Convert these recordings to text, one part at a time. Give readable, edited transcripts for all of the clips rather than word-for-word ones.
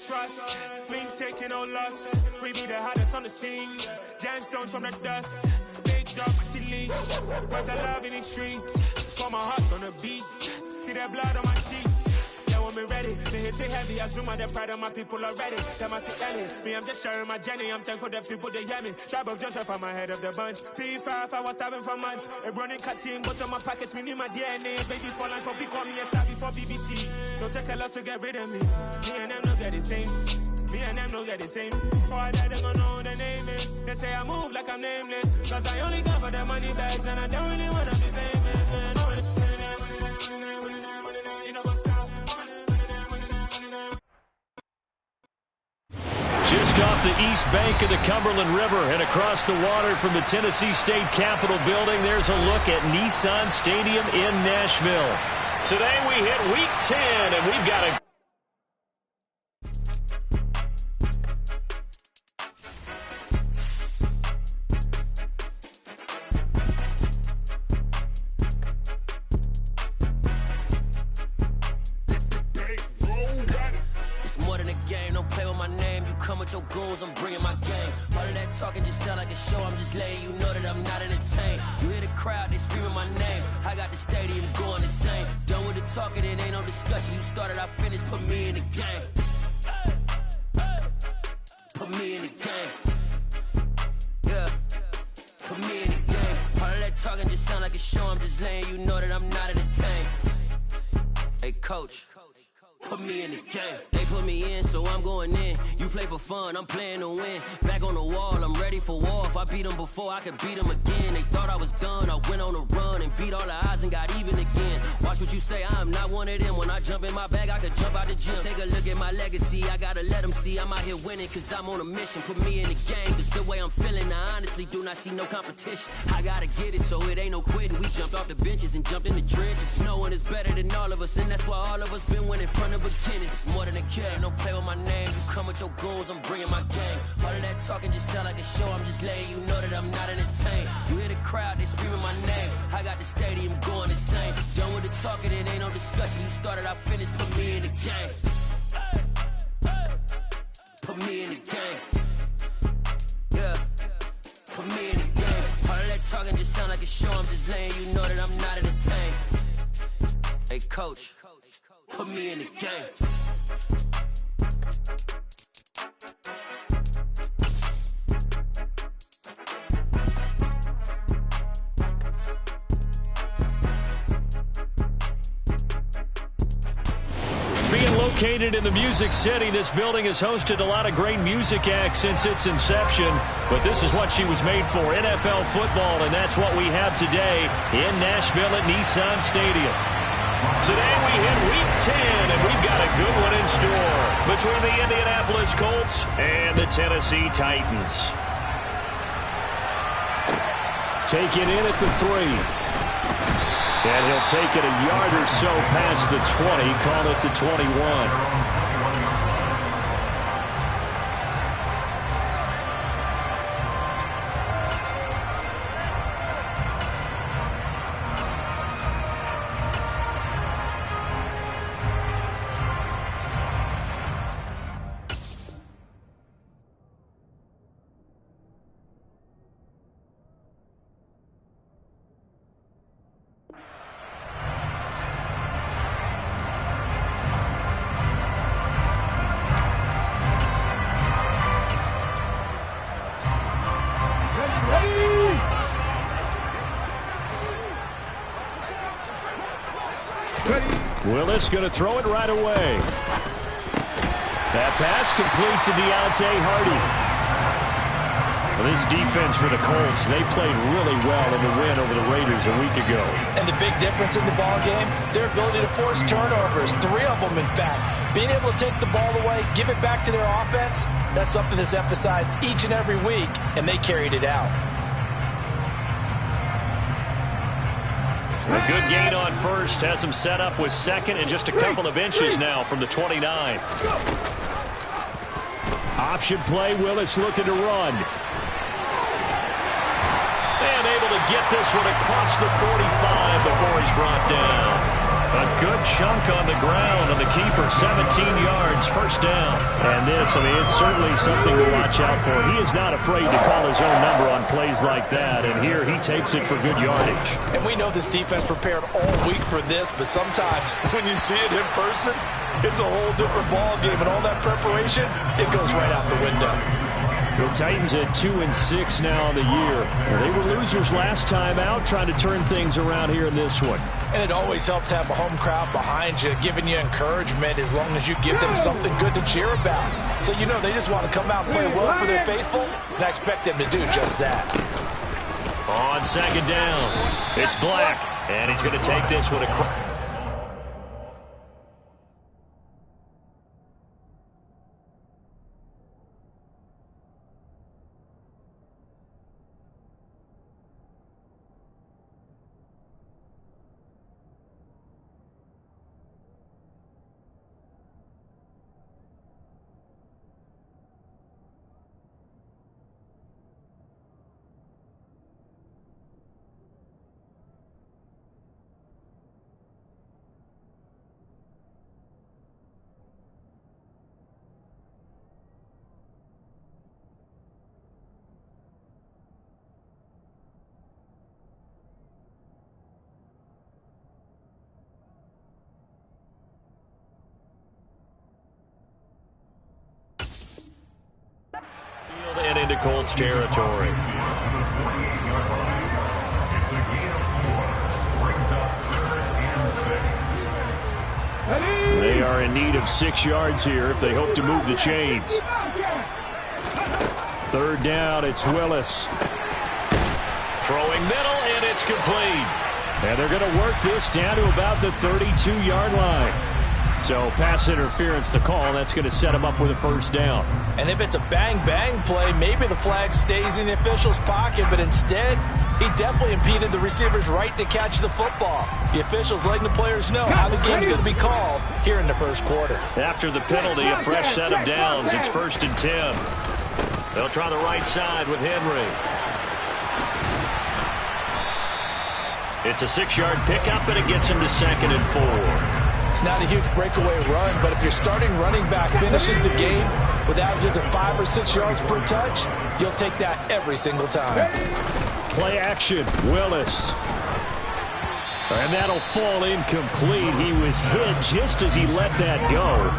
trust. We ain't taking no loss. We be the hottest on the scene. Gemstones from the dust. Big drop, leash. Where's the love in the streets? For my heart on the beat. See that blood on my sheets. When me ready, me hit it heavy. I zoom out the pride of my people already. Them I see Ellie. Me, I'm just sharing my journey. I'm thankful that people they hear me. Tribe of Joseph, I'm ahead of the bunch. P5, I was starving for months. A running cutscene, but on my pockets, me need my DNA. Baby for lunch, but we call me a star before BBC. Don't take a lot to get rid of me. Me and them no get the same. Me and them no get the same. Boy, that they gonna know who the name is. They say I move like I'm nameless. Cause I only got for the money bags. And I don't really wanna be famous, man. Just off the east bank of the Cumberland River and across the water from the Tennessee State Capitol building, there's a look at Nissan Stadium in Nashville. Today we hit week 10, and we've got a your goals, I'm bringing my game. All of that talking just sound like a show. I'm just letting you know that I'm not entertained. You hear the crowd, they screaming my name. I got the stadium going insane. Done with the talking, it ain't no discussion. You started, I finished, put me in the game. Put me in the game. Yeah, put me in the game. All of that talking just sound like a show. I'm just letting you know that I'm not entertained. Hey, coach. Put me in the game. They put me in, so I'm going in. You play for fun, I'm playing to win. Back on the wall, I'm ready for war. If I beat them before, I could beat them again. They thought I was done, I went on a run and beat all the odds and got even again. Watch what you say, I'm not one of them. When I jump in my bag, I could jump out the gym. Take a look at my legacy, I gotta let them see I'm out here winning, cause I'm on a mission. Put me in the game, cause the way I'm feeling, I honestly do not see no competition. I gotta get it, so it ain't no quitting. We jumped off the benches and jumped in the trenches. No one is better than all of us, and that's why all of us been winning from the beginning. It's more than a game, don't play with my name. You come with your goons, I'm bringing my game. All of that talking just sound like a show. I'm just letting you know that I'm not entertained. You hear the crowd, they screaming my name. I got the stadium going insane. Done with the talking, it ain't no discussion. You started, I finished, put me in the game. Put me in the game. Yeah, put me in the game. All of that talking just sound like a show. I'm just letting you know that I'm not entertained. Hey, coach. Put me in the game. Being located in the Music City, this building has hosted a lot of great music acts since its inception, but this is what she was made for, NFL football, and that's what we have today in Nashville at Nissan Stadium. Today we hit week 10, and we've got a good one in store between the Indianapolis Colts and the Tennessee Titans. Taken in at the 3. And he'll take it a yard or so past the 20, call it the 21. Willis going to throw it right away. That pass complete to Deontay Hardy. Well, this defense for the Colts, they played really well in the win over the Raiders a week ago. And the big difference in the ball game, their ability to force turnovers, 3 of them in fact. Being able to take the ball away, give it back to their offense, that's something that's emphasized each and every week, and they carried it out. A good gain on first has him set up with second and just a couple of inches now from the 29. Option play, Willis looking to run. And able to get this one across the 45 before he's brought down. A good chunk on the ground on the keeper, 17 yards, first down. And this, it's certainly something to watch out for. He is not afraid to call his own number on plays like that, and here he takes it for good yardage. And we know this defense prepared all week for this, but sometimes when you see it in person, it's a whole different ball game, and all that preparation, it goes right out the window. The Titans at 2-6 now on the year. Well, they were losers last time out, trying to turn things around here in this one. And it always helps to have a home crowd behind you, giving you encouragement as long as you give them something good to cheer about. So they just want to come out and play well for their faithful, and I expect them to do just that. On second down, it's Black, and he's going to take this one across. And into Colts territory. They are in need of 6 yards here if they hope to move the chains. Third down, it's Willis. Throwing middle, and it's complete. And they're going to work this down to about the 32-yard line. So pass interference to call, and that's going to set him up with a first down. And if it's a bang-bang play, maybe the flag stays in the official's pocket, but instead, he definitely impeded the receiver's right to catch the football. The officials letting the players know how the game's going to be called here in the first quarter. After the penalty, a fresh set of downs. It's 1st and 10. They'll try the right side with Henry. It's a 6-yard pickup, and it gets him to 2nd and 4. It's not a huge breakaway run, but if your starting running back finishes the game with averages of 5 or 6 yards per touch, you'll take that every single time. Play action, Willis. And that'll fall incomplete. He was hit just as he let that go.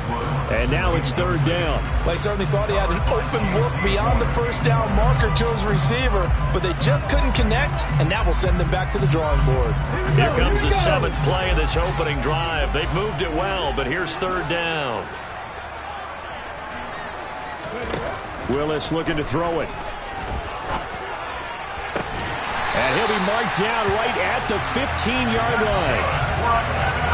And now it's 3rd down. They certainly thought he had an open look beyond the first down marker to his receiver, but they just couldn't connect, and that will send them back to the drawing board. Here comes the 7th play of this opening drive. They've moved it well, but here's 3rd down. Willis looking to throw it. And he'll be marked down right at the 15-yard line.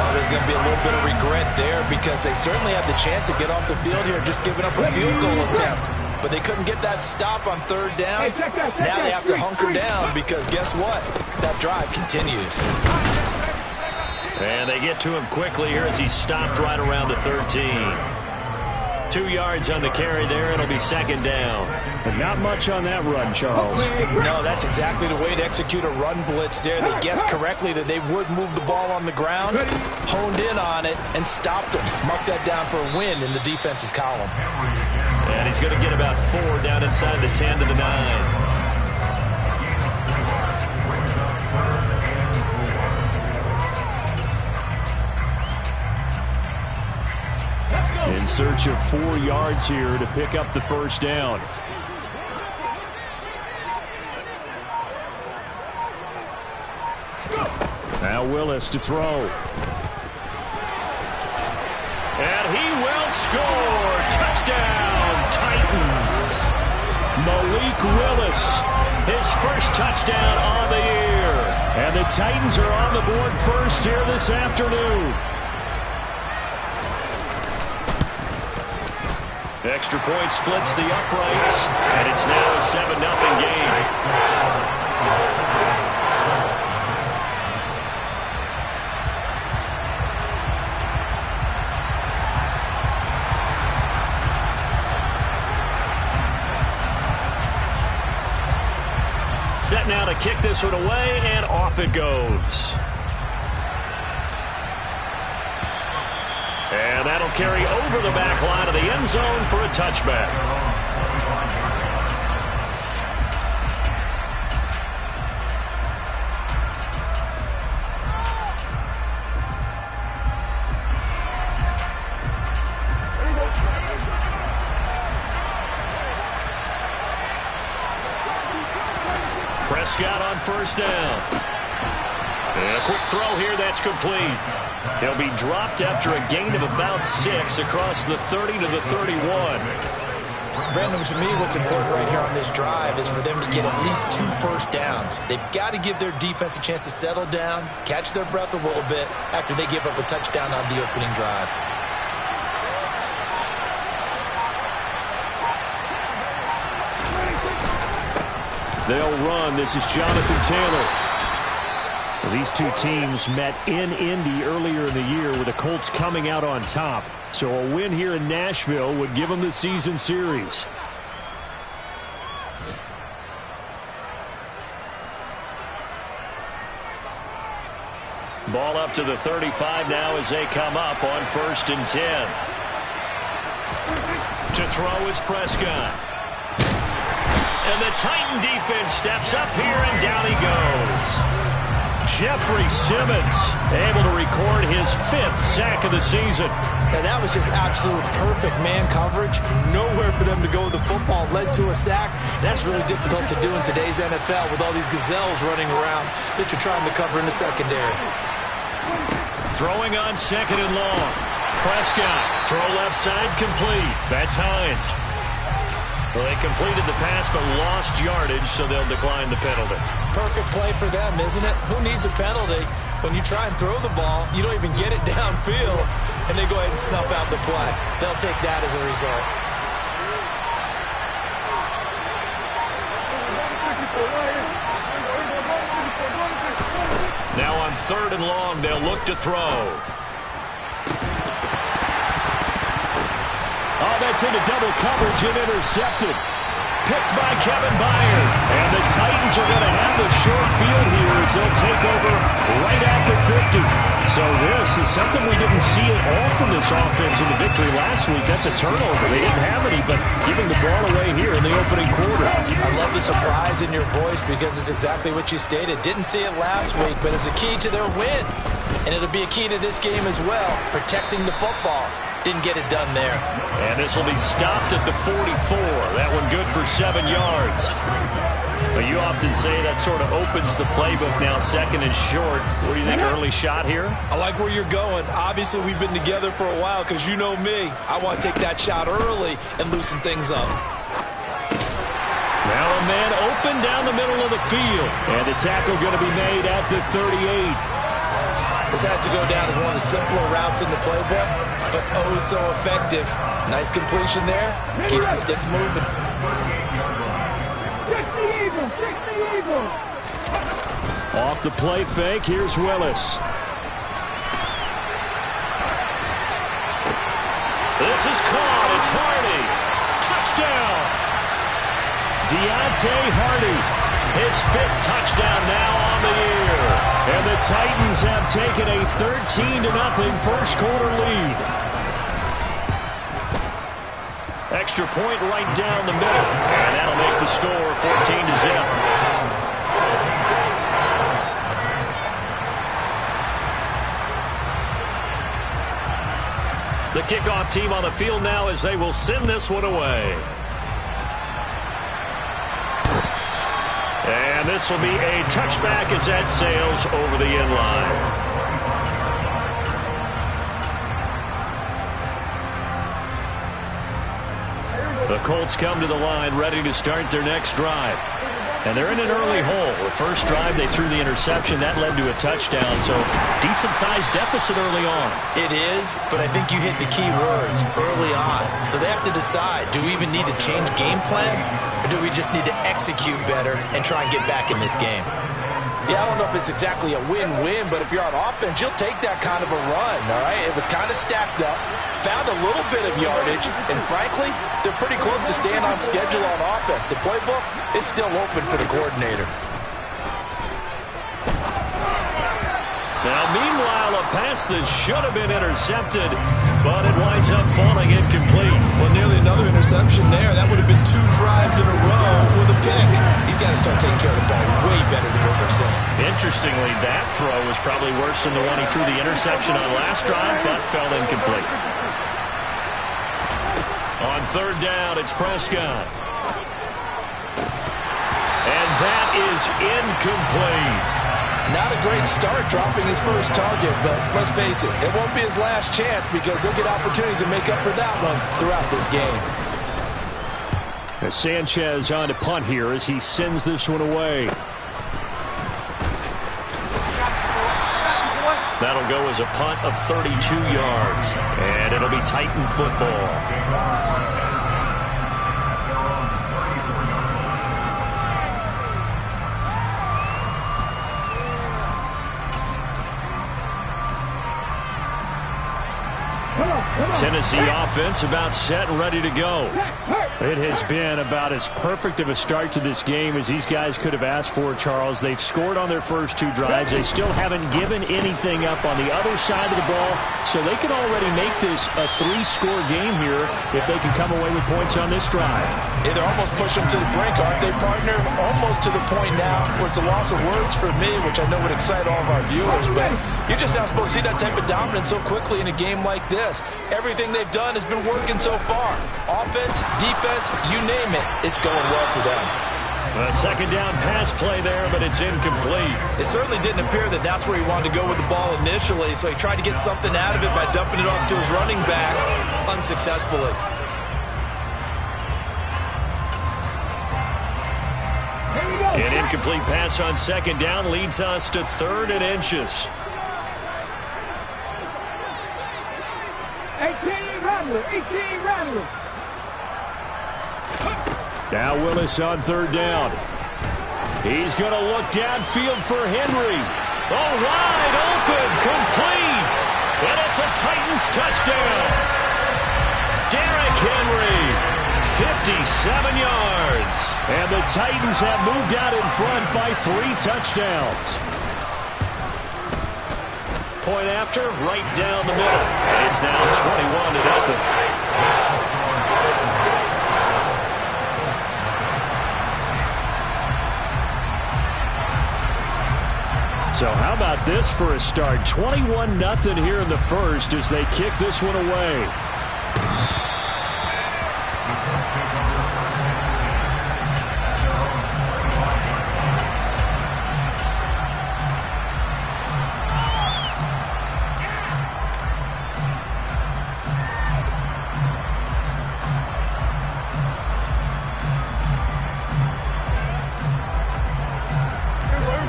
Oh, there's going to be a little bit of regret there because they certainly had the chance to get off the field here, just giving up a field goal attempt. But they couldn't get that stop on 3rd down. Now they have to hunker down because guess what? That drive continues. And they get to him quickly here as he stopped right around the 13. 2 yards on the carry there. It'll be 2nd down. But not much on that run, Charles. No, that's exactly the way to execute a run blitz there. They guessed correctly that they would move the ball on the ground, honed in on it, and stopped him. Mark that down for a win in the defense's column. And he's going to get about 4 down inside the 10 to the 9. In search of 4 yards here to pick up the first down. Now Willis to throw. And he will score. Touchdown, Titans. Malik Willis, his first touchdown on the year. And the Titans are on the board first here this afternoon. Extra point splits the uprights, and it's now a 7-0 game. Set now to kick this one away, and off it goes. They'll carry over the back line of the end zone for a touchback. Prescott on first down. And a quick throw here, that's complete. He'll be dropped after a gain of about 6 across the 30 to the 31. Brandon, to me, what's important right here on this drive is for them to get at least 2 first downs. They've got to give their defense a chance to settle down, catch their breath a little bit after they give up a touchdown on the opening drive. They'll run. This is Jonathan Taylor. These two teams met in Indy earlier in the year with the Colts coming out on top. So a win here in Nashville would give them the season series. Ball up to the 35 now as they come up on 1st and 10. To throw is Prescott. And the Titan defense steps up here, and down he goes. Jeffrey Simmons able to record his 5th sack of the season. And that was just absolute perfect man coverage. Nowhere for them to go with the football. Led to a sack. That's really difficult to do in today's NFL with all these gazelles running around that you're trying to cover in the secondary. Throwing on 2nd and long. Prescott, throw left side, complete. That's Hines. Well, they completed the pass but lost yardage, so they'll decline the penalty. Perfect play for them, isn't it? Who needs a penalty? When you try and throw the ball, you don't even get it downfield, and they go ahead and snuff out the play. They'll take that as a result. Now on 3rd and long, they'll look to throw. Oh, that's into double coverage and intercepted. Picked by Kevin Byard. And the Titans are going to have the short field here as they'll take over right at the 50. So this is something we didn't see at all from this offense in the victory last week. That's a turnover. They didn't have any, but giving the ball away here in the opening quarter. I love the surprise in your voice because it's exactly what you stated. Didn't see it last week, but it's a key to their win. And it'll be a key to this game as well, protecting the football. Didn't get it done there. And this will be stopped at the 44. That one good for 7 yards. But you often say that sort of opens the playbook now, 2nd and short. What do you think, early shot here? I like where you're going. Obviously, we've been together for a while because you know me. I want to take that shot early and loosen things up. Now a man open down the middle of the field. And the tackle going to be made at the 38. This has to go down as one of the simpler routes in the playbook, but oh so effective. Nice completion there. Keeps the sticks moving. Off the play fake, here's Willis. This is caught. It's Hardy. Touchdown. Deontay Hardy. His 5th touchdown now on the year. And the Titans have taken a 13-0 first quarter lead. Extra point right down the middle. And that'll make the score 14-0. The kickoff team on the field now as they will send this one away. And this will be a touchback as that sails over the end line. The Colts come to the line ready to start their next drive. And they're in an early hole. The first drive, they threw the interception. That led to a touchdown. So decent-sized deficit early on. It is, but I think you hit the key words early on. So they have to decide, do we even need to change game plan? Or do we just need to execute better and try and get back in this game? Yeah, I don't know if it's exactly a win-win, but if you're on offense, you'll take that kind of a run, all right? It was kind of stacked up, found a little bit of yardage, and frankly, they're pretty close to staying on schedule on offense. The playbook is still open for the coordinator. Now, meanwhile, a pass that should have been intercepted, but it winds up falling incomplete. Well, nearly another interception there. That would have been 2 drives in a row with a pick. He's got to start taking care of the ball way better than what we're saying. Interestingly, that throw was probably worse than the one he threw the interception on last drive, but fell incomplete. On third down, it's Prescott. And that is incomplete. Not a great start dropping his first target, but let's face it, it won't be his last chance because he'll get opportunities to make up for that one throughout this game. As Sanchez on to punt here as he sends this one away. That'll go as a punt of 32 yards, and it'll be Titan football. Tennessee offense about set and ready to go. It has been about as perfect of a start to this game as these guys could have asked for, Charles. They've scored on their first 2 drives. They still haven't given anything up on the other side of the ball, so they can already make this a 3-score game here if they can come away with points on this drive. Yeah, they're almost pushing them to the brink, aren't they, partner? Almost to the point now where it's a loss of words for me, which I know would excite all of our viewers, but you're just not supposed to see that type of dominance so quickly in a game like this. Everything they've done has been working so far. Offense, defense, you name it, it's going well for them. A second down pass play there, but it's incomplete. It certainly didn't appear that that's where he wanted to go with the ball initially, so he tried to get something out of it by dumping it off to his running back unsuccessfully. An incomplete pass on second down leads us to 3rd and inches. 18 Rattler. Now Willis on 3rd down. He's going to look downfield for Henry. Oh, wide open, complete. And it's a Titans touchdown. Derrick Henry, 57 yards. And the Titans have moved out in front by 3 touchdowns. Point after, right down the middle. And it's now 21-0. So how about this for a start? 21-0 here in the first as they kick this one away.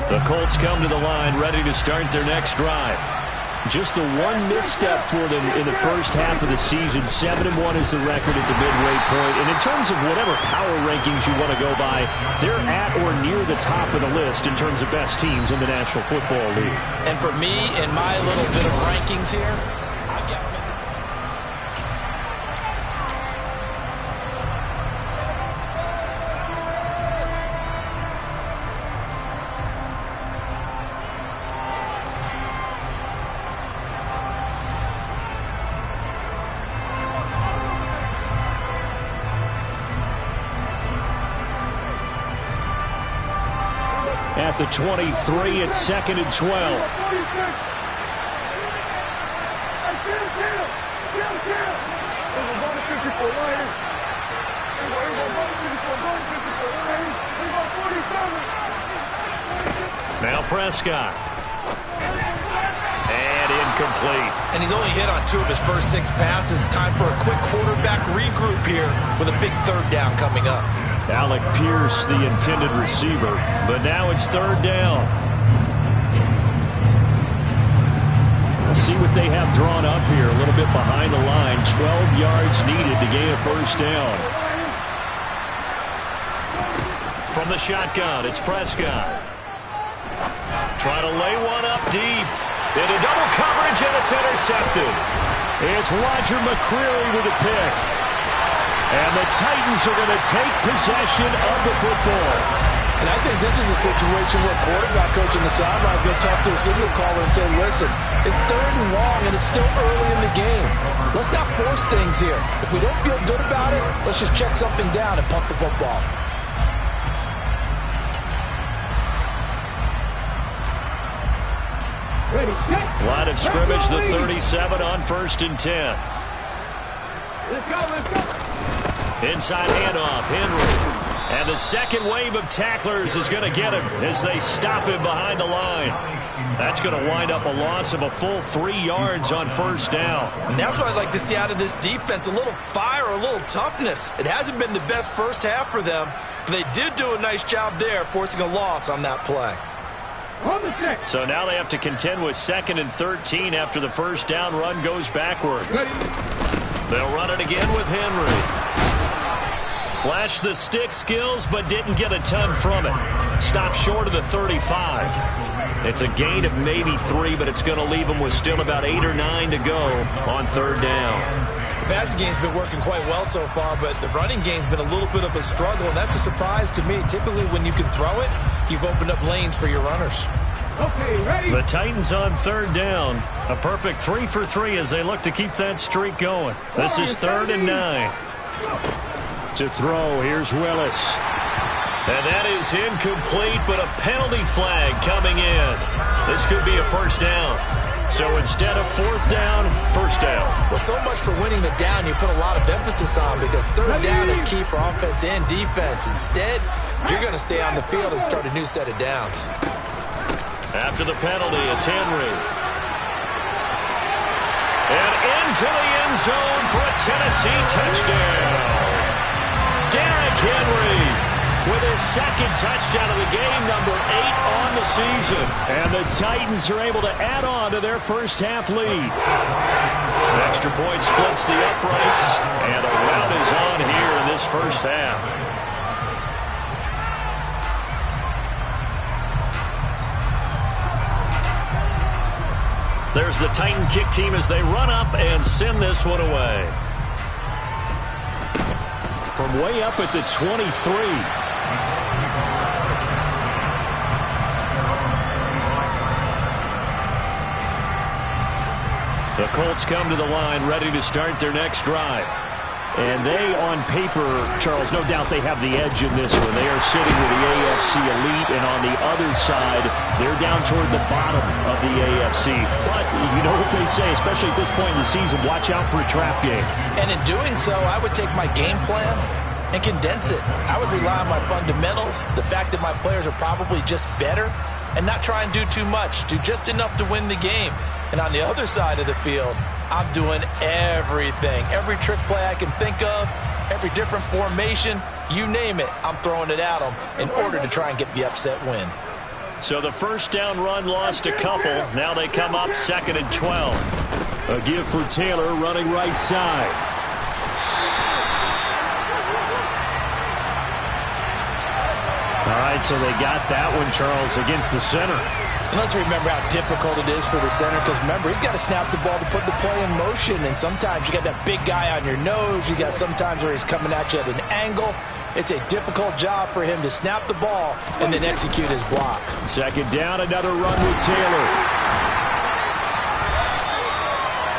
The Colts come to the line ready to start their next drive. Just the one misstep for them in the first half of the season. 7-1 is the record at the midway point. And in terms of whatever power rankings you want to go by, they're at or near the top of the list in terms of best teams in the National Football League. And for me, in my little bit of rankings here, I've got at the 23, it's 2nd and 12. Now Prescott. And incomplete. And he's only hit on 2 of his first 6 passes. Time for a quick quarterback regroup here with a big 3rd down coming up. Alec Pierce, the intended receiver, but now it's 3rd down. We'll see what they have drawn up here, a little bit behind the line. 12 yards needed to gain a first down. From the shotgun, it's Prescott. Trying to lay one up deep. Into double coverage, and it's intercepted. It's Roger McCreary with a pick. And the Titans are going to take possession of the football. And I think this is a situation where quarterback coach in the sideline is going to talk to a signal caller and say, listen, it's 3rd and long and it's still early in the game. Let's not force things here. If we don't feel good about it, let's just check something down and punt the football. Ready, set. Line of scrimmage, the 37 on 1st and 10. Let's go, let's go. Inside handoff, Henry. And the second wave of tacklers is going to get him as they stop him behind the line. That's going to wind up a loss of a full 3 yards on 1st down. And that's what I'd like to see out of this defense, a little fire, a little toughness. It hasn't been the best first half for them, but they did do a nice job there, forcing a loss on that play. So now they have to contend with 2nd and 13 after the 1st down run goes backwards. They'll run it again with Henry. Flashed the stick skills, but didn't get a ton from it. Stopped short of the 35. It's a gain of maybe 3, but it's going to leave them with still about 8 or 9 to go on 3rd down. The passing game's been working quite well so far, but the running game's been a little bit of a struggle, and that's a surprise to me. Typically, when you can throw it, you've opened up lanes for your runners. Okay, ready. The Titans on 3rd down. A perfect 3 for 3 as they look to keep that streak going. This is 3rd and 9. To throw, here's Willis. And that is incomplete, but a penalty flag coming in. This could be a 1st down. So instead of 4th down, 1st down. Well, so much for winning the down you put a lot of emphasis on, because 3rd down is key for offense and defense. Instead, you're going to stay on the field and start a new set of downs. After the penalty, it's Henry. And into the end zone for a Tennessee touchdown. Derrick Henry with his 2nd touchdown of the game, number 8 on the season. And the Titans are able to add on to their 1st half lead. Extra point splits the uprights, and a rout is on here in this 1st half. There's the Titan kick team as they run up and send this one away. From way up at the 23. The Colts come to the line ready to start their next drive. And they, on paper, Charles, no doubt they have the edge in this one. They are sitting with the AFC elite, and on the other side, they're down toward the bottom of the AFC. But you know what they say, especially at this point in the season, watch out for a trap game. And in doing so, I would take my game plan and condense it. I would rely on my fundamentals, the fact that my players are probably just better, and not try and do too much, do just enough to win the game. And on the other side of the field, I'm doing everything. Every trick play I can think of, every different formation, you name it, I'm throwing it at them in order to try and get the upset win. So the 1st down run lost a couple. Now they come up 2nd and 12. A give for Taylor running right side. All right, so they got that one, Charles, against the center. And let's remember how difficult it is for the center, because remember, he's got to snap the ball to put the play in motion, and sometimes you got that big guy on your nose. You got sometimes where he's coming at you at an angle. It's a difficult job for him to snap the ball and then execute his block. 2nd down, another run with Taylor.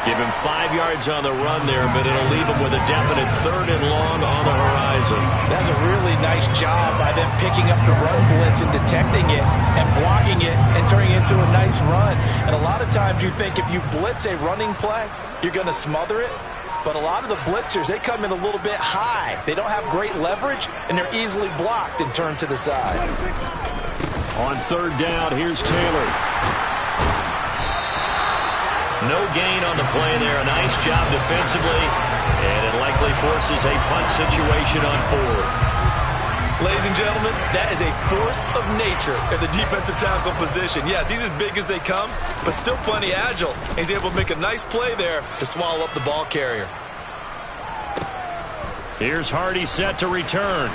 Give him 5 yards on the run there, but it'll leave him with a definite 3rd and long on the horizon. That's a really nice job by them picking up the run blitz and detecting it and blocking it and turning it into a nice run. And a lot of times you think if you blitz a running play, you're going to smother it. But a lot of the blitzers, they come in a little bit high. They don't have great leverage, and they're easily blocked and turned to the side. On 3rd down, here's Taylor. No gain on the play there. A nice job defensively, and it likely forces a punt situation on 4th. Ladies and gentlemen, that is a force of nature at the defensive tackle position. Yes, he's as big as they come, but still plenty agile. He's able to make a nice play there to swallow up the ball carrier. Here's Hardy set to return.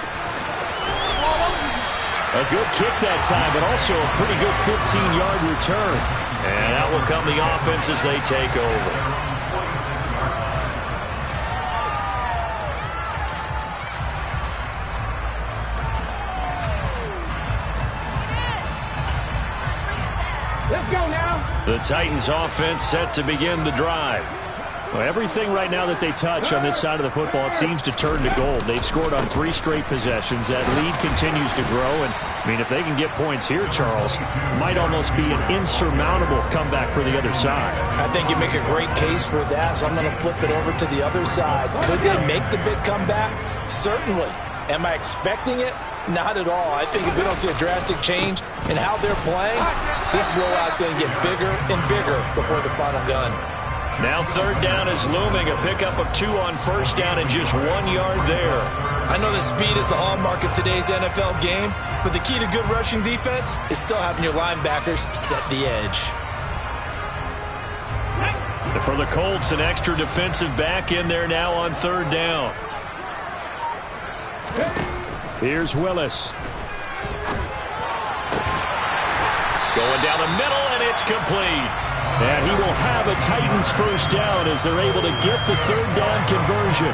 A good kick that time, but also a pretty good 15-yard return. And out will come the offense as they take over. go now. The Titans offense set to begin the drive. Well, everything right now that they touch on this side of the football, it seems to turn to gold. They've scored on 3 straight possessions. That lead continues to grow. And, I mean, if they can get points here, Charles, it might almost be an insurmountable comeback for the other side. I think you make a great case for that, so I'm going to flip it over to the other side. Could they make the big comeback? Certainly. Am I expecting it? Not at all. I think if we don't see a drastic change in how they're playing, this blowout's going to get bigger and bigger before the final gun. Now 3rd down is looming. A pickup of 2 on 1st down and just 1 yard there. I know that speed is the hallmark of today's NFL game, but the key to good rushing defense is still having your linebackers set the edge. And for the Colts, an extra defensive back in there now on 3rd down. Here's Willis. Going down the middle, and it's complete. And he will have a Titans 1st down as they're able to get the 3rd down conversion.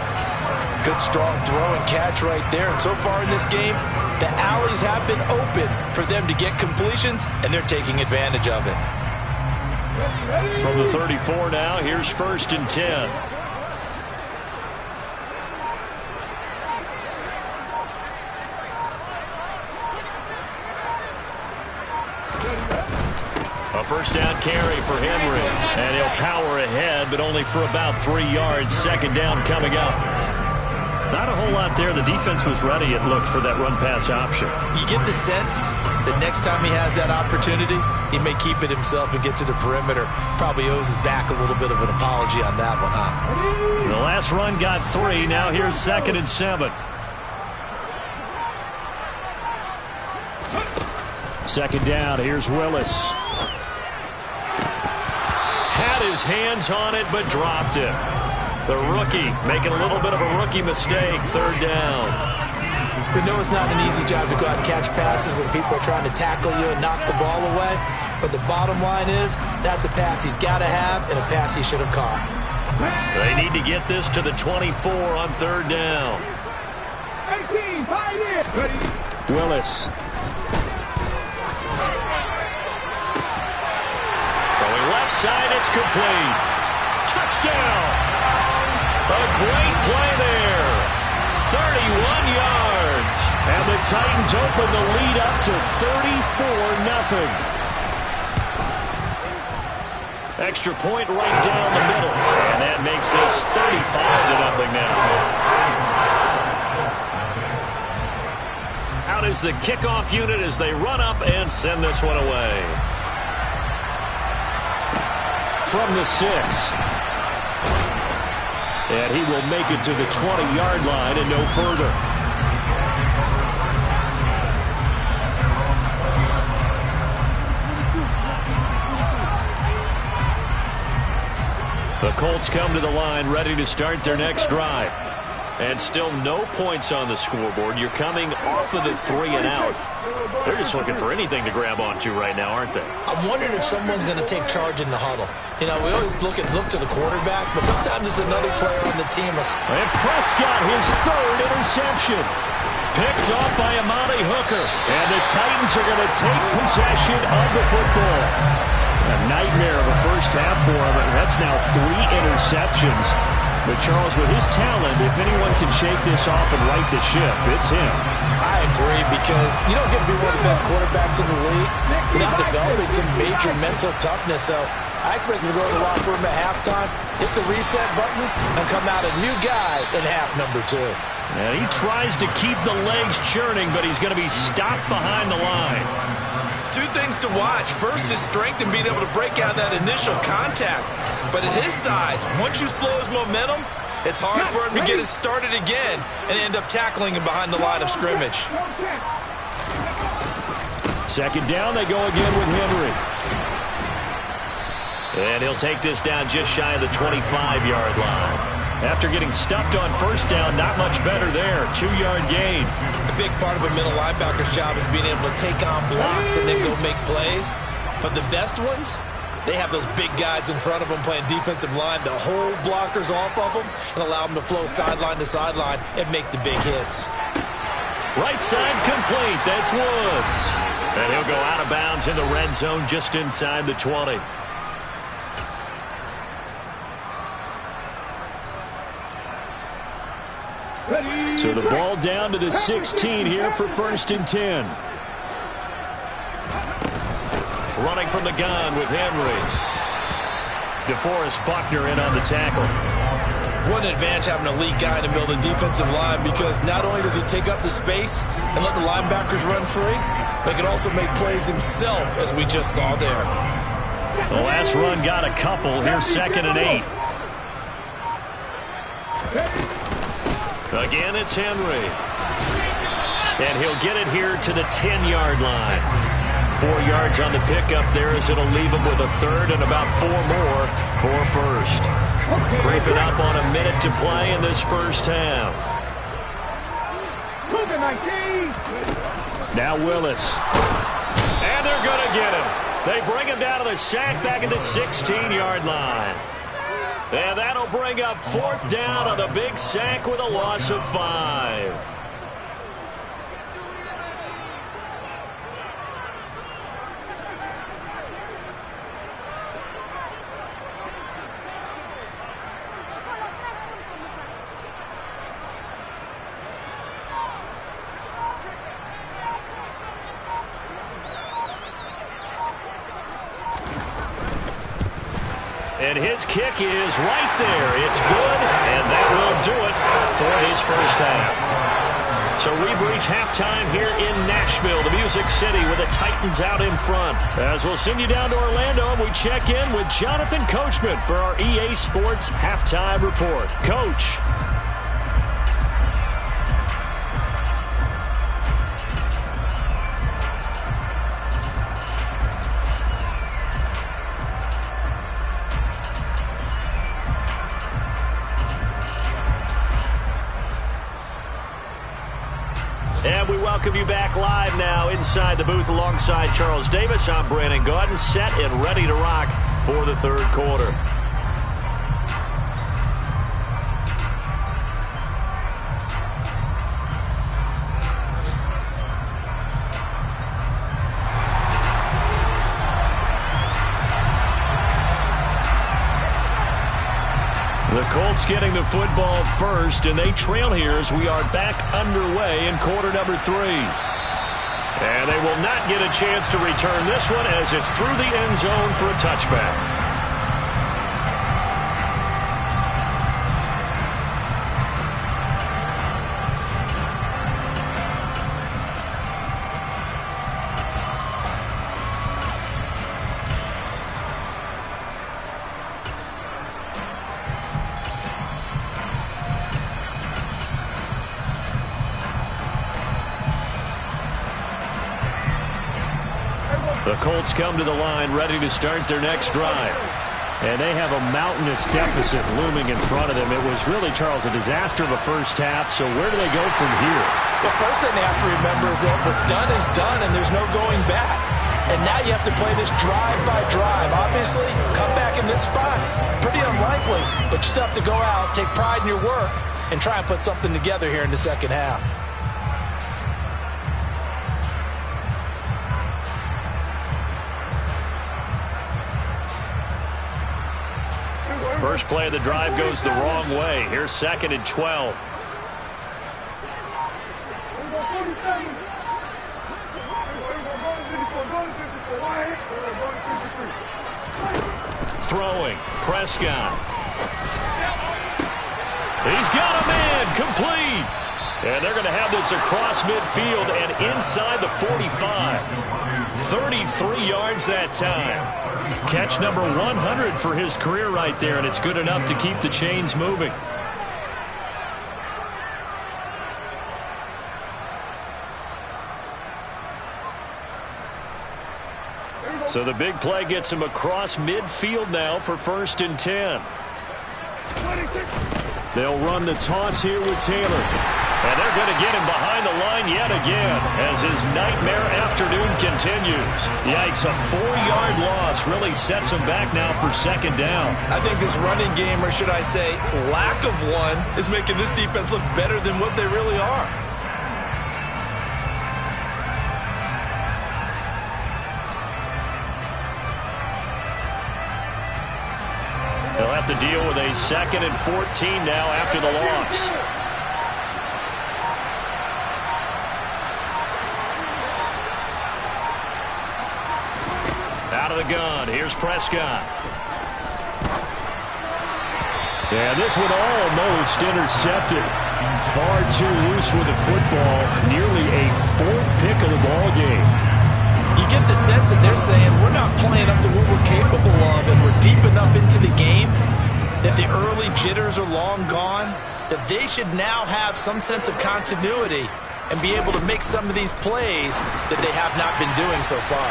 Good strong throw and catch right there. And so far in this game, the alleys have been open for them to get completions, and they're taking advantage of it. From the 34 now, here's 1st and 10. A 1st down carry for Henry. And he'll power ahead, but only for about 3 yards. 2nd down coming up. Not a whole lot there. The defense was ready, it looked, for that run-pass option. You get the sense that next time he has that opportunity, he may keep it himself and get to the perimeter. Probably owes his back a little bit of an apology on that one, huh? The last run got 3. Now here's 2nd and 7. 2nd down. Here's Willis. Had his hands on it, but dropped it. The rookie making a little bit of a rookie mistake. 3rd down. We know it's not an easy job to go out and catch passes when people are trying to tackle you and knock the ball away. But the bottom line is, that's a pass he's got to have and a pass he should have caught. They need to get this to the 24 on 3rd down. 18, 5 in. Willis. Throwing left side, it's complete. Touchdown! A great play there. 31 yards. And the Titans open the lead up to 34-0. Extra point right down the middle. And that makes this 35-0 now. Out is the kickoff unit as they run up and send this one away. From the 6. And he will make it to the 20-yard line and no further. The Colts come to the line ready to start their next drive. And still no points on the scoreboard. You're coming off of the 3 and out. They're just looking for anything to grab onto right now, aren't they? I'm wondering if someone's going to take charge in the huddle. You know, we always look to the quarterback, but sometimes it's another player on the team. And Prescott, his 3rd interception. Picked off by Amani Hooker. And the Titans are going to take possession of the football. A nightmare of a first half for him. That's now 3 interceptions. But Charles, with his talent, if anyone can shake this off and right the ship, it's him. I agree, because you don't get to be one of the best quarterbacks in the league without developing some major mental toughness. So I expect him to go to the locker room at halftime, hit the reset button, and come out a new guy in half number 2. And he tries to keep the legs churning, but he's going to be stopped behind the line. 2 things to watch. First, his strength and being able to break out that initial contact. But at his size, once you slow his momentum, it's hard for him to get it started again and end up tackling him behind the line of scrimmage. 2nd down, they go again with Henry. And he'll take this down just shy of the 25-yard line. After getting stuffed on 1st down, not much better there. 2-yard gain. A big part of a middle linebacker's job is being able to take on blocks and then go make plays. But the best ones, they have those big guys in front of them playing defensive line to hold blockers off of them and allow them to flow sideline to sideline and make the big hits. Right side complete. That's Woods. And he'll go out of bounds in the red zone just inside the 20. So the ball down to the 16 here for 1st and 10. Running from the gun with Henry. DeForest Buckner in on the tackle. What an advantage having an elite guy in the middle of the defensive line, because not only does he take up the space and let the linebackers run free, but he can also make plays himself, as we just saw there. The last run got a couple. Here's 2nd and 8. Again, it's Henry. And he'll get it here to the 10-yard line. 4 yards on the pickup there, as it'll leave him with a 3rd and about 4 more for 1st. Creeping up on a minute to play in this first half. Now Willis. And they're going to get him. They bring him down to the sack back at the 16-yard line. And that'll bring up 4th down on the big sack with a loss of 5. And his kick is right there. It's good, and that will do it for his first half. So we've reached halftime here in Nashville, the Music City, with the Titans out in front. As we'll send you down to Orlando, and we check in with Jonathan Coachman for our EA Sports Halftime Report. Coach. And we welcome you back live now inside the booth alongside Charles Davis. I'm Brandon Gaudin, set and ready to rock for the 3rd quarter. The Colts getting the football first, and they trail here as we are back underway in quarter number 3. And they will not get a chance to return this one, as it's through the end zone for a touchback. The Colts come to the line ready to start their next drive. And they have a mountainous deficit looming in front of them. It was really, Charles, a disaster of a first half. So where do they go from here? The first thing they have to remember is that what's done is done, and there's no going back. And now you have to play this drive by drive. Obviously, come back in this spot, pretty unlikely. But you still have to go out, take pride in your work, and try and put something together here in the second half. First play of the drive goes the wrong way. Here's 2nd and 12. Throwing. Prescott. He's got a man. Complete. And they're going to have this across midfield and inside the 45. 33 yards that time. Catch number 100 for his career right there, and it's good enough to keep the chains moving. So the big play gets him across midfield now for 1st and 10. They'll run the toss here with Taylor. And they're going to get him behind the line yet again as his nightmare afternoon continues. Yikes, a 4-yard loss really sets him back now for 2nd down. I think this running game, or should I say lack of one, is making this defense look better than what they really are. have to deal with a 2nd and 14 now after the loss. Out of the gun, here's Prescott. Yeah, this one almost intercepted. Far too loose with the football. Nearly a 4th pick of the ball game. You get the sense that they're saying we're not playing up to what we're capable of, and we're deep enough into the game that the early jitters are long gone, that they should now have some sense of continuity and be able to make some of these plays that they have not been doing so far.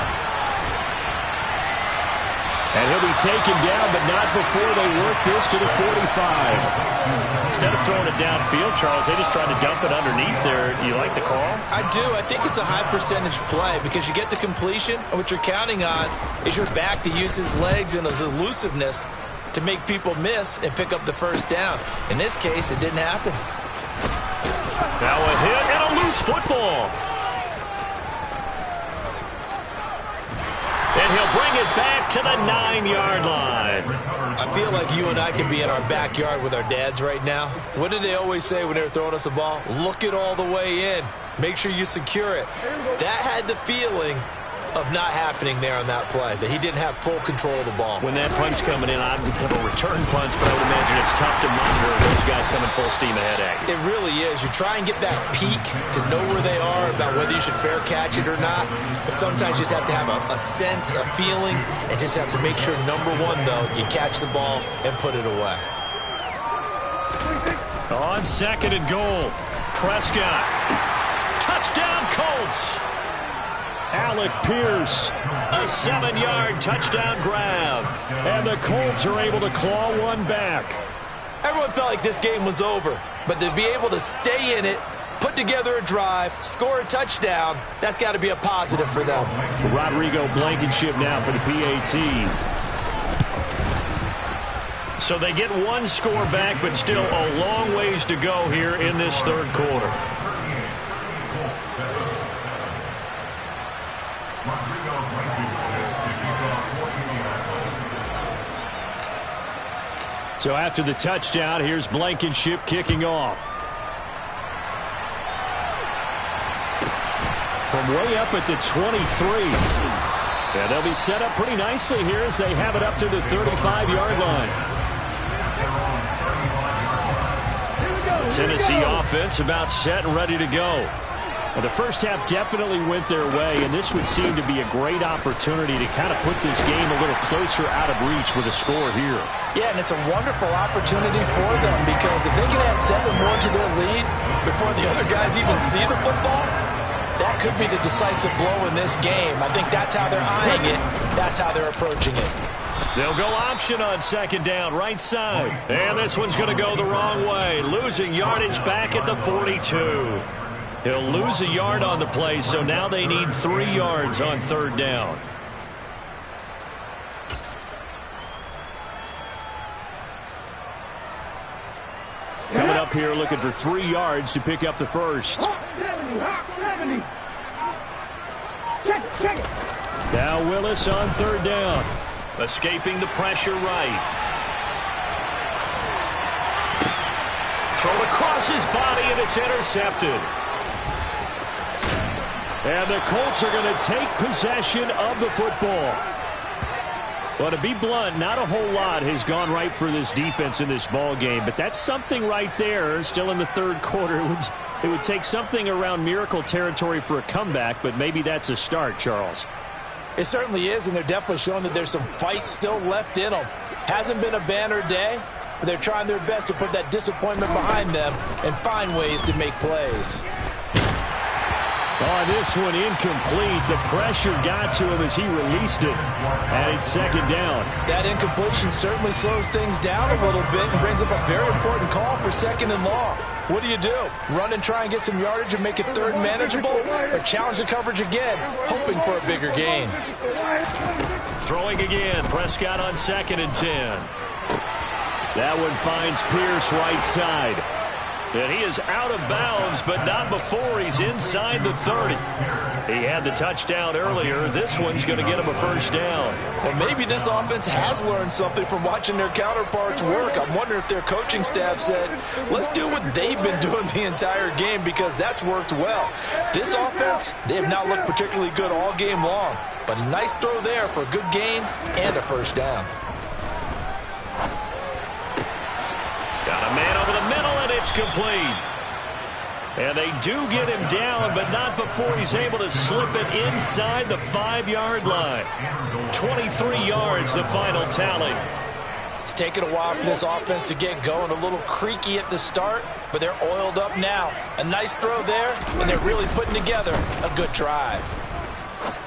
And he'll be taken down, but not before they work this to the 45. Instead of throwing it downfield, Charles, they just tried to dump it underneath there. You like the call? I do. I think it's a high-percentage play because you get the completion, and what you're counting on is your back to use his legs and his elusiveness to make people miss and pick up the first down. In this case, it didn't happen. Now a hit and a loose football. And he'll bring it back to the 9-yard line. I feel like you and I could be in our backyard with our dads right now. What did they always say when they were throwing us the ball? Look it all the way in. Make sure you secure it. That had the feeling of not happening there on that play, that he didn't have full control of the ball. When that punch coming in, I'd have a return punch, but I would imagine it's tough to monitor those guys coming full steam ahead at you. It really is. You try and get that peek to know where they are, about whether you should fair catch it or not, but sometimes you just have to have a sense, a feeling, and just have to make sure, number one, though, you catch the ball and put it away. On 2nd and goal, Prescott. Touchdown, Colts. Alec Pierce, a 7-yard touchdown grab. And the Colts are able to claw one back. Everyone felt like this game was over, but to be able to stay in it, put together a drive, score a touchdown, that's got to be a positive for them. Rodrigo Blankenship now for the PAT. So they get one score back, but still a long ways to go here in this 3rd quarter. So after the touchdown, here's Blankenship kicking off. From way up at the 23. Yeah, they'll be set up pretty nicely here as they have it up to the 35-yard line. Tennessee offense about set and ready to go. Well, the first half definitely went their way, and this would seem to be a great opportunity to kind of put this game a little closer out of reach with a score here. Yeah, and it's a wonderful opportunity for them because if they can add 7 more to their lead before the other guys even see the football, that could be the decisive blow in this game. I think that's how they're eyeing it. That's how they're approaching it. They'll go option on 2nd down, right side. And this one's going to go the wrong way, losing yardage back at the 42. He'll lose a yard on the play, so now they need 3 yards on 3rd down. Coming up here looking for 3 yards to pick up the first. Now Willis on 3rd down. Escaping the pressure right. Thrown across his body, and it's intercepted. And the Colts are going to take possession of the football. Well, to be blunt, not a whole lot has gone right for this defense in this ball game, but that's something right there. Still in the 3rd quarter. It would take something around miracle territory for a comeback, but maybe that's a start, Charles. It certainly is, and they're definitely showing that there's some fight still left in them. Hasn't been a banner day, but they're trying their best to put that disappointment behind them and find ways to make plays. Oh, this one incomplete. The pressure got to him as he released it. And it's 2nd down. That incompletion certainly slows things down a little bit and brings up a very important call for 2nd and long. What do you do? Run and try and get some yardage and make it 3rd manageable? Or challenge the coverage again, hoping for a bigger gain? Throwing again. Prescott on 2nd and 10. That one finds Pierce right side. And he is out of bounds, but not before he's inside the 30. He had the touchdown earlier. This one's going to get him a first down. Well, maybe this offense has learned something from watching their counterparts work. I'm wondering if their coaching staff said, let's do what they've been doing the entire game, because that's worked well. This offense, they have not looked particularly good all game long, but a nice throw there for a good gain and a first down. Got a man over the middle, and it's complete. And they do get him down, but not before he's able to slip it inside the 5-yard line. 23 yards, the final tally. It's taken a while for this offense to get going. A little creaky at the start, but they're oiled up now. A nice throw there, and they're really putting together a good drive.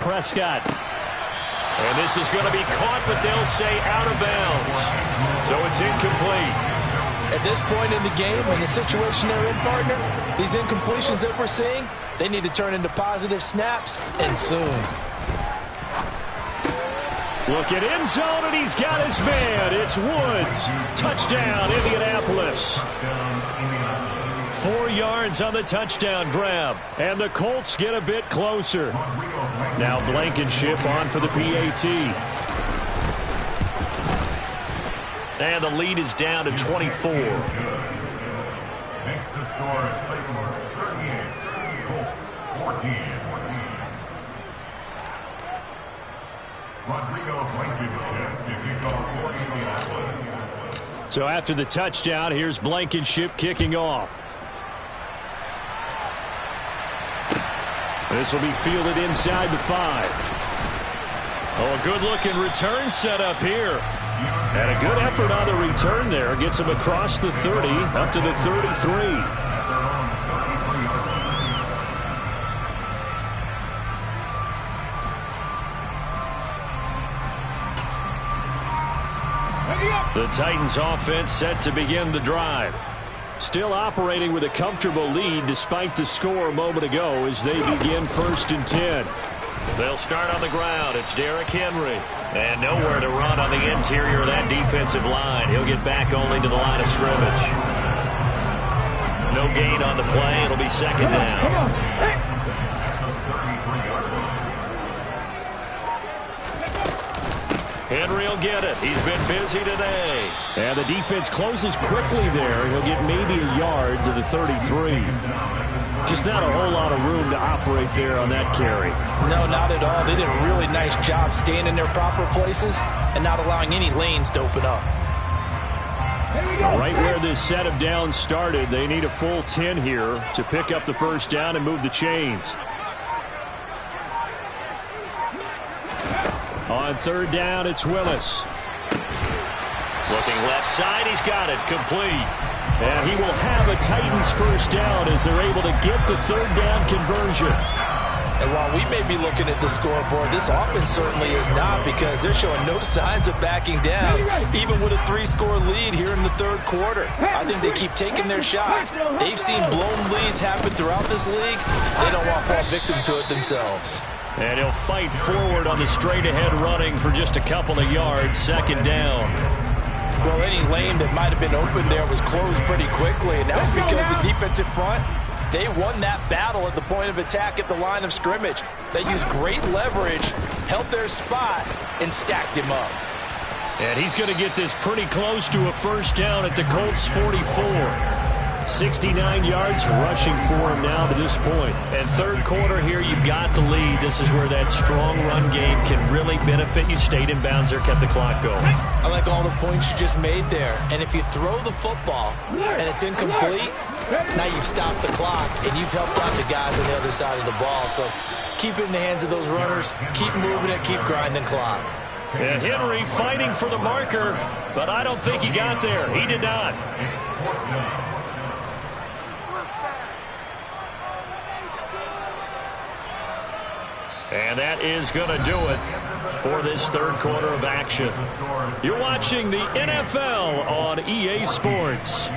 Prescott. And this is going to be caught, but they'll say out of bounds. So it's incomplete. At this point in the game, in the situation they're in, partner, these incompletions that we're seeing, they need to turn into positive snaps, and soon. Look at end zone, and he's got his man. It's Woods. Touchdown, Indianapolis. 4 yards on the touchdown grab. And the Colts get a bit closer. Now Blankenship on for the PAT. And the lead is down to 24. Makes the score Titans 38, Colts 14. Rodrigo Blankenship to kick off for Indianapolis. So after the touchdown, here's Blankenship kicking off. This will be fielded inside the 5. Oh, a good-looking return set up here. And a good effort on the return there. Gets him across the 30, up to the 33. The Titans offense set to begin the drive. Still operating with a comfortable lead despite the score a moment ago as they begin 1st and 10. They'll start on the ground. It's Derrick Henry. And nowhere to run on the interior of that defensive line. He'll get back only to the line of scrimmage. No gain on the play. It'll be 2nd down. Henry will get it. He's been busy today. And the defense closes quickly there. He'll get maybe a yard to the 33. Just not a whole lot of room to operate there on that carry. No, not at all. They did a really nice job staying in their proper places and not allowing any lanes to open up. Right where this set of downs started, they need a full 10 here to pick up the first down and move the chains. On 3rd down, it's Willis. Looking left side, he's got it, complete. And he will have a Titans first down as they're able to get the 3rd down conversion. And while we may be looking at the scoreboard, this offense certainly is not, because they're showing no signs of backing down, even with a 3-score lead here in the 3rd quarter. I think they keep taking their shots. They've seen blown leads happen throughout this league. They don't want to fall victim to it themselves. And he'll fight forward on the straight-ahead running for just a couple of yards, 2nd down. Well, any lane that might have been open there was closed pretty quickly, and that was because the defensive front, they won that battle at the point of attack at the line of scrimmage. They used great leverage, held their spot, and stacked him up. And he's going to get this pretty close to a first down at the Colts 44. 69 yards rushing for him now to this point. And 3rd quarter here, you've got the lead. This is where that strong run game can really benefit you. Stayed in bounds there, kept the clock going. I like all the points you just made there. And if you throw the football and it's incomplete, now you've stopped the clock and you've helped out the guys on the other side of the ball. So keep it in the hands of those runners. Keep moving it. Keep grinding clock. And Henry fighting for the marker, but I don't think he got there. He did not. And that is going to do it for this 3rd quarter of action. You're watching the NFL on EA Sports.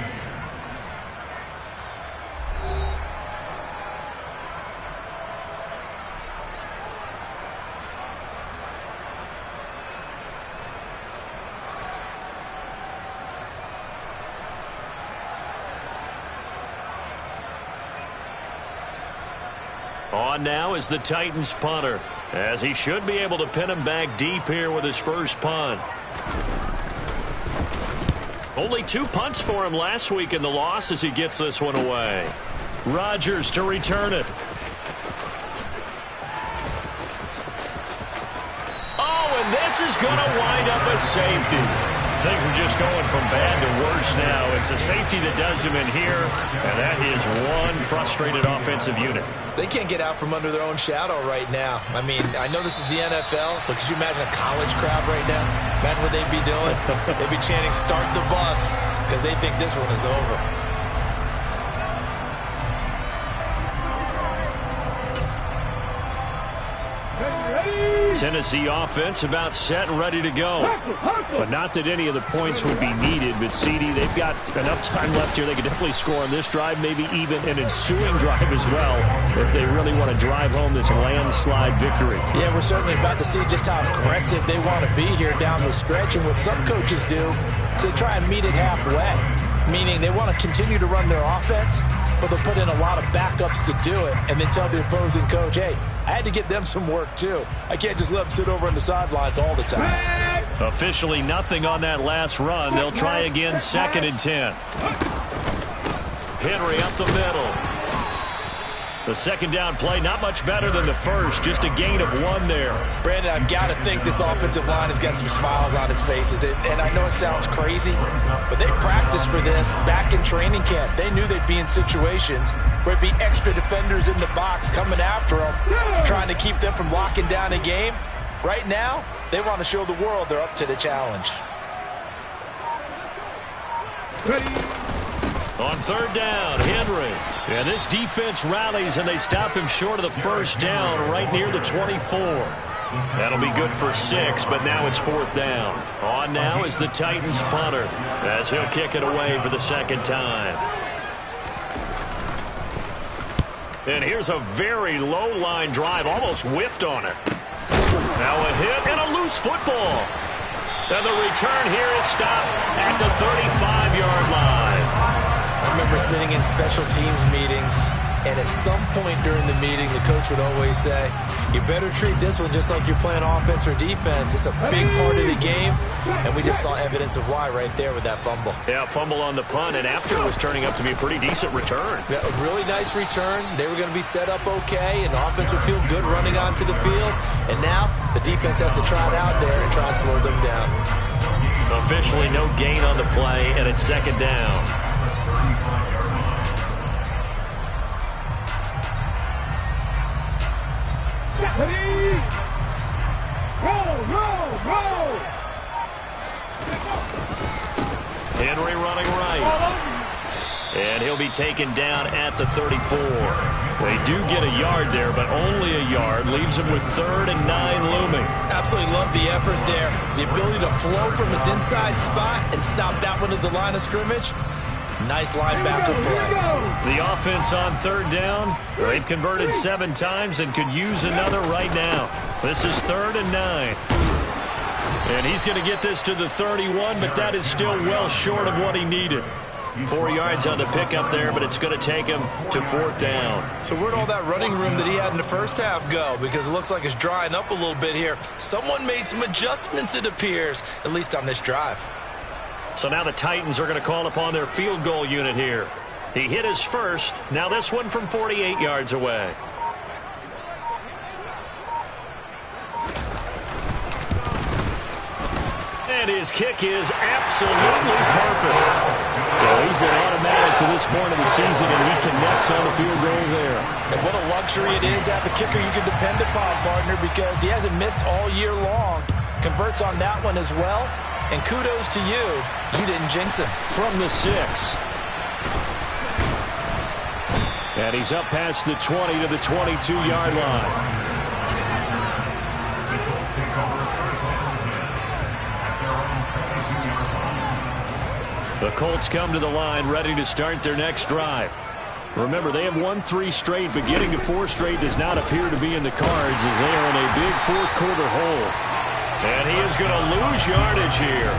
On now is the Titans punter, as he should be able to pin him back deep here with his first punt. Only 2 punts for him last week in the loss as he gets this one away. Rodgers to return it. Oh, and this is going to wind up a safety. Things are just going from bad to worse now. It's a safety that does him in here, and that is one frustrated offensive unit. They can't get out from under their own shadow right now. I mean, I know this is the NFL, but could you imagine a college crowd right now? Imagine what they'd be doing. They'd be chanting, "Start the bus," because they think this one is over. Tennessee offense about set and ready to go. But not that any of the points would be needed. But, CD, they've got enough time left here. They could definitely score on this drive, maybe even an ensuing drive as well, if they really want to drive home this landslide victory. Yeah, we're certainly about to see just how aggressive they want to be here down the stretch. And what some coaches do is they try and meet it halfway, meaning they want to continue to run their offense, but they'll put in a lot of backups to do it, and then tell the opposing coach, hey, I had to get them some work too. I can't just let them sit over on the sidelines all the time. Officially nothing on that last run. They'll try again, 2nd and 10. Henry up the middle. The second down play, not much better than the first, just a gain of 1 there. Brandon, I've got to think this offensive line has got some smiles on its faces. And I know it sounds crazy, but they practiced for this back in training camp. They knew they'd be in situations where it'd be extra defenders in the box coming after them, trying to keep them from locking down a game. Right now, they want to show the world they're up to the challenge. On 3rd down, Henry. And this defense rallies, and they stop him short of the first down right near the 24. That'll be good for 6, but now it's 4th down. On now is the Titans punter, as he'll kick it away for the 2nd time. And here's a very low-line drive, almost whiffed on it. Now a hit and a loose football. And the return here is stopped at the 35-yard line. I remember sitting in special teams meetings, and at some point during the meeting, the coach would always say, you better treat this one just like you're playing offense or defense. It's a big part of the game, and we just saw evidence of why right there with that fumble. Yeah, fumble on the punt, and after it was turning up to be a pretty decent return. Yeah, a really nice return. They were going to be set up okay, and the offense would feel good running onto the field. And now the defense has to try it out there and try and slow them down. Officially no gain on the play, and it's 2nd down. Henry running right. And he'll be taken down at the 34. They do get a yard there, but only a yard. Leaves him with 3rd and 9 looming. Absolutely love the effort there. The ability to flow from his inside spot and stop that one at the line of scrimmage. Nice linebacker play. The offense on 3rd down. They've converted 7 times and could use another right now. This is 3rd and 9. And he's going to get this to the 31, but that is still well short of what he needed. 4 yards on the pickup there, but it's going to take him to 4th down. So where'd all that running room that he had in the first half go? Because it looks like it's drying up a little bit here. Someone made some adjustments, it appears, at least on this drive. So now the Titans are going to call upon their field goal unit here. He hit his first. Now this one from 48 yards away. And his kick is absolutely perfect. So he's been automatic to this point of the season, and he connects on the field goal there. And what a luxury it is to have a kicker you can depend upon, partner, because he hasn't missed all year long. Converts on that one as well. And kudos to you. You didn't jinx him. From the 6. And he's up past the 20 to the 22-yard line. The Colts come to the line ready to start their next drive. Remember, they have won 3 straight, but getting to 4 straight does not appear to be in the cards as they are in a big 4th quarter hole. And he is going to lose yardage here.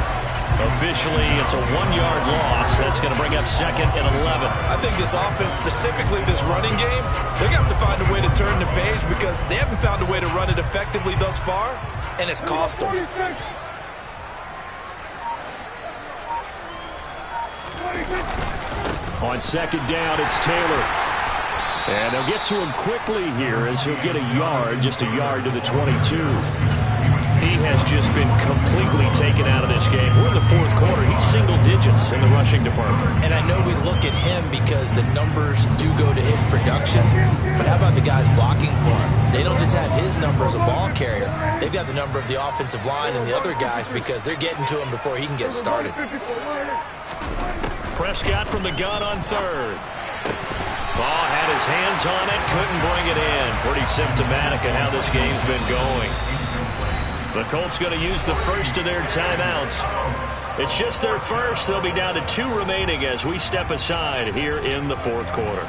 Officially, it's a 1-yard loss. That's going to bring up 2nd and 11. I think this offense, specifically this running game, they're going to have to find a way to turn the page because they haven't found a way to run it effectively thus far, and it's cost them. On 2nd down, it's Taylor. And they'll get to him quickly here as he'll get a yard, just a yard to the 22. He has just been completely taken out of this game. We're in the 4th quarter. He's single digits in the rushing department. And I know we look at him because the numbers do go to his production, but how about the guys blocking for him? They don't just have his number as a ball carrier. They've got the number of the offensive line and the other guys because they're getting to him before he can get started. Prescott from the gun on 3rd. Ball had his hands on it, couldn't bring it in. Pretty symptomatic of how this game's been going. The Colts going to use the first of their timeouts. It's just their first. They'll be down to 2 remaining as we step aside here in the 4th quarter.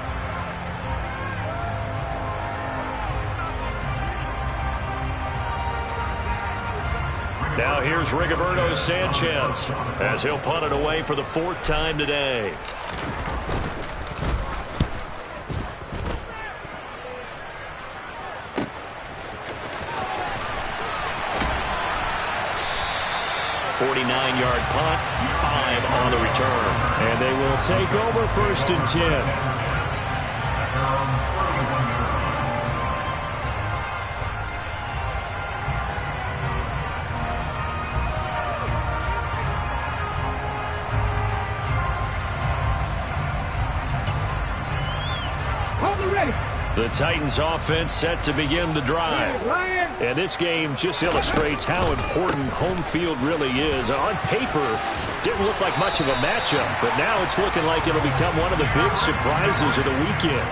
Now here's Rigoberto Sanchez as he'll punt it away for the 4th time today. Yard punt, 5 on the return. And they will take over 1st and 10. The Titans offense set to begin the drive. And this game just illustrates how important home field really is. On paper, didn't look like much of a matchup, but now it's looking like it'll become one of the big surprises of the weekend.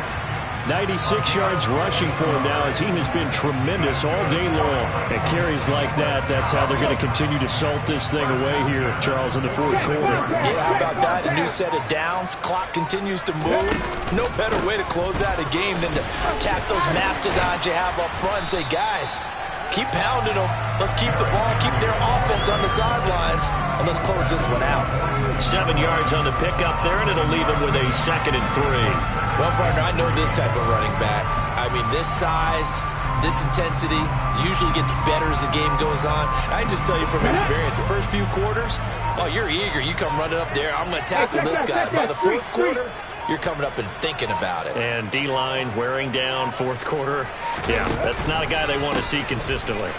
96 yards rushing for him now as he has been tremendous all day long. And carries like that, that's how they're going to continue to salt this thing away here, Charles, in the 4th quarter. Yeah, how about that? A new set of downs. Clock continues to move. No better way to close out a game than to attack those mastodons you have up front and say, guys, keep pounding them. Let's keep the ball, keep their offense on the sidelines, and let's close this one out. 7 yards on the pickup there, and it'll leave him with a 2nd and 3. Well, partner, I know this type of running back. I mean, this size, this intensity usually gets better as the game goes on. I just tell you from experience, the first few quarters, oh, you're eager. You come running up there, I'm going to tackle this guy. By the 4th quarter, you're coming up and thinking about it. And D-line wearing down 4th quarter. Yeah, that's not a guy they want to see consistently.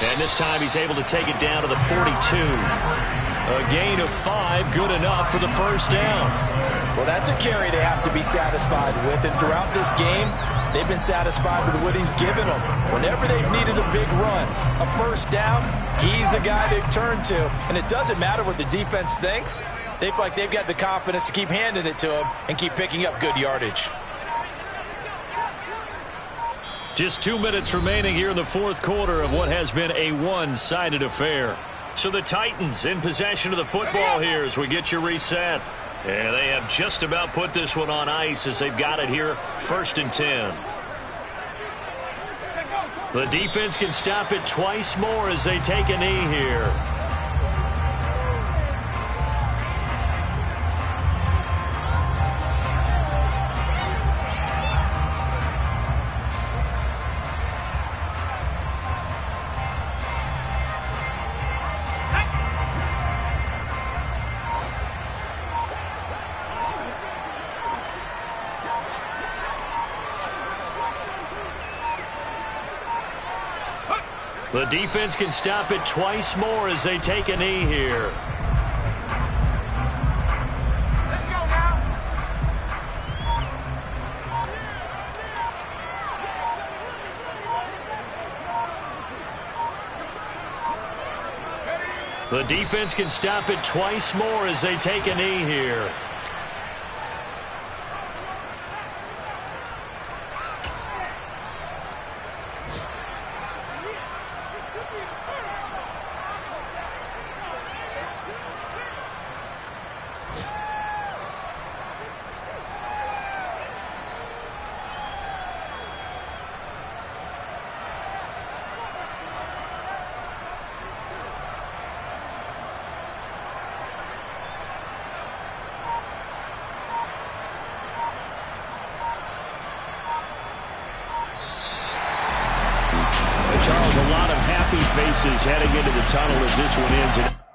And this time he's able to take it down to the 42. A gain of 5, good enough for the 1st down. Well, that's a carry they have to be satisfied with. And throughout this game, they've been satisfied with what he's given them. Whenever they've needed a big run, a 1st down, he's the guy they've turned to. And it doesn't matter what the defense thinks. They feel like they've got the confidence to keep handing it to him and keep picking up good yardage. Just 2 minutes remaining here in the 4th quarter of what has been a one-sided affair. So the Titans in possession of the football here as we get you reset. And they have just about put this one on ice as they've got it here, 1st and 10. The defense can stop it twice more as they take a knee here. The defense can stop it twice more as they take a knee here. Let's go now. The defense can stop it twice more as they take a knee here. faces heading into the tunnel as this one ends.